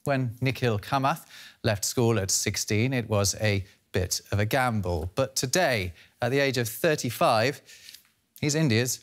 When Nikhil Kamath left school at 16, it was a bit of a gamble. But today, at the age of 35, he's India's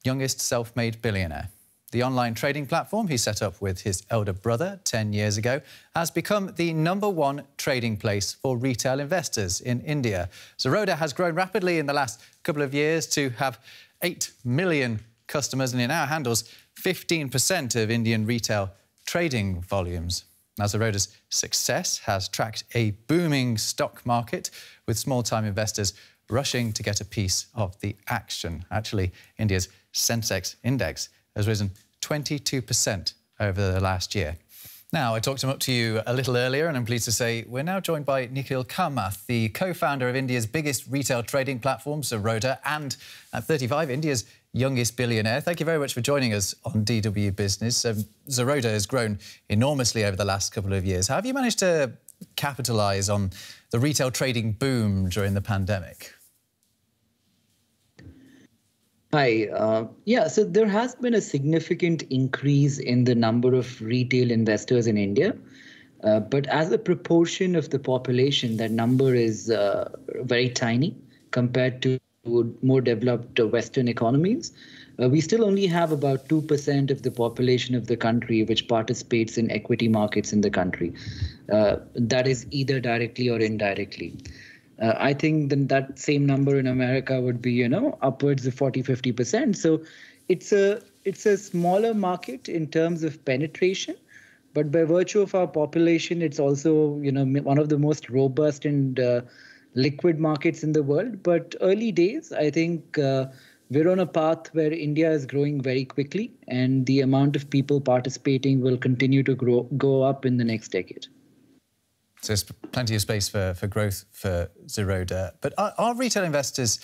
youngest self-made billionaire. The online trading platform he set up with his elder brother 10 years ago has become the #1 trading place for retail investors in India. Zerodha has grown rapidly in the last couple of years to have 8 million customers, and it now handles 15% of Indian retail trading volumes. Now, Zerodha's success has tracked a booming stock market, with small-time investors rushing to get a piece of the action. Actually, India's Sensex index has risen 22% over the last year. Now, I talked him up to you a little earlier, and I'm pleased to say we're now joined by Nikhil Kamath, the co-founder of India's biggest retail trading platform, Zerodha, and at 35, India's youngest billionaire. Thank you very much for joining us on DW Business. Zerodha has grown enormously over the last couple of years. How have you managed to capitalise on the retail trading boom during the pandemic? Hi. So there has been a significant increase in the number of retail investors in India. But as a proportion of the population, that number is very tiny compared to more developed Western economies. We still only have about 2% of the population of the country which participates in equity markets in the country. That is either directly or indirectly. I think then that same number in America would be, upwards of 40–50%. So it's a smaller market in terms of penetration, but by virtue of our population, it's also, one of the most robust and liquid markets in the world. But early days, I think we're on a path where India is growing very quickly, and the amount of people participating will continue to go up in the next decade. So there's plenty of space for growth for Zerodha. But are retail investors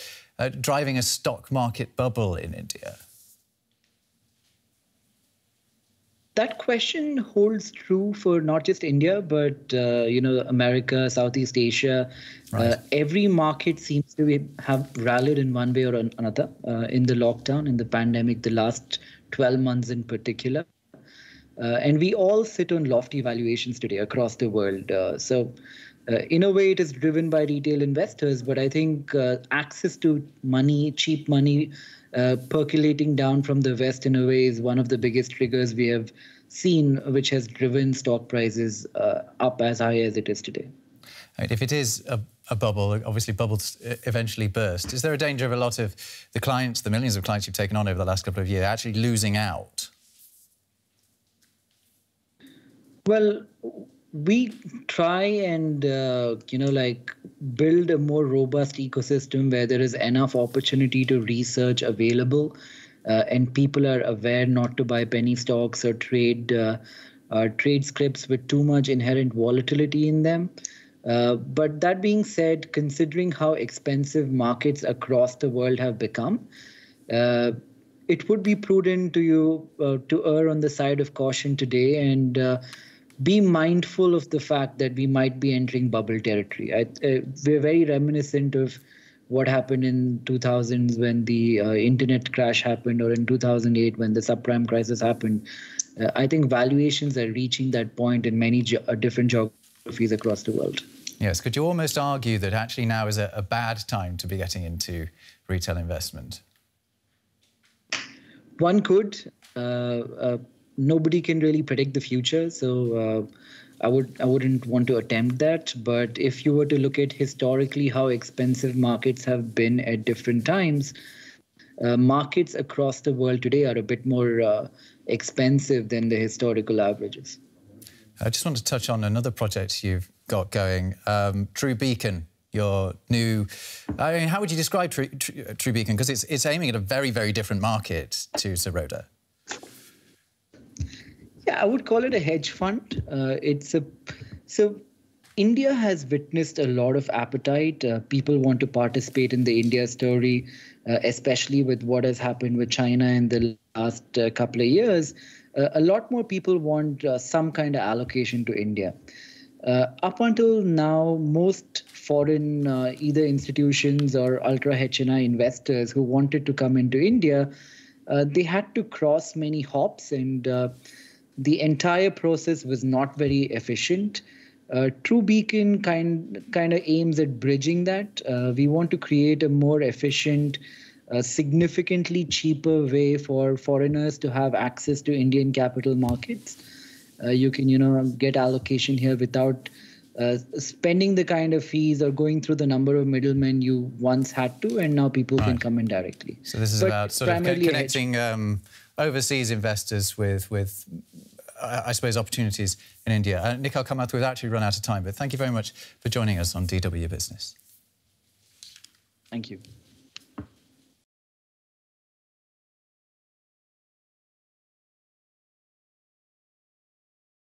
driving a stock market bubble in India? That question holds true for not just India, but, America, Southeast Asia. Right. Every market seems to have rallied in one way or another in the lockdown, in the pandemic, the last 12 months in particular. And we all sit on lofty valuations today across the world. So in a way, it is driven by retail investors. But I think access to money, cheap money, percolating down from the West in a way is one of the biggest triggers we have seen, which has driven stock prices up as high as it is today. If it is a bubble, obviously bubbles eventually burst. Is there a danger of a lot of the clients, the millions of clients you've taken on over the last couple of years, actually losing out? Well, we try and, build a more robust ecosystem where there is enough opportunity to research available and people are aware not to buy penny stocks or trade scripts with too much inherent volatility in them. But that being said, considering how expensive markets across the world have become, it would be prudent to err on the side of caution today and be mindful of the fact that we might be entering bubble territory. We're very reminiscent of what happened in 2000s when the internet crash happened, or in 2008 when the subprime crisis happened. I think valuations are reaching that point in many different geographies across the world. Yes, could you almost argue that actually now is a bad time to be getting into retail investment? One could. Nobody can really predict the future, so I wouldn't want to attempt that. But if you were to look at historically how expensive markets have been at different times, markets across the world today are a bit more expensive than the historical averages. I just want to touch on another project you've got going, True Beacon. Your new, how would you describe True Beacon? Because it's aiming at a very, very different market to Zerodha. Yeah, I would call it a hedge fund. So India has witnessed a lot of appetite. People want to participate in the India story, especially with what has happened with China in the last couple of years. A lot more people want some kind of allocation to India. Up until now, most foreign either institutions or ultra HNI investors who wanted to come into India, they had to cross many hops, and the entire process was not very efficient. True Beacon kind of aims at bridging that. We want to create a more efficient, significantly cheaper way for foreigners to have access to Indian capital markets. You can, get allocation here without spending the kind of fees or going through the number of middlemen you once had to, and now people can come in directly. So this is about sort of connecting overseas investors with I suppose, opportunities in India. Nikhil Kamath, we've actually run out of time, but thank you very much for joining us on DW Business. Thank you.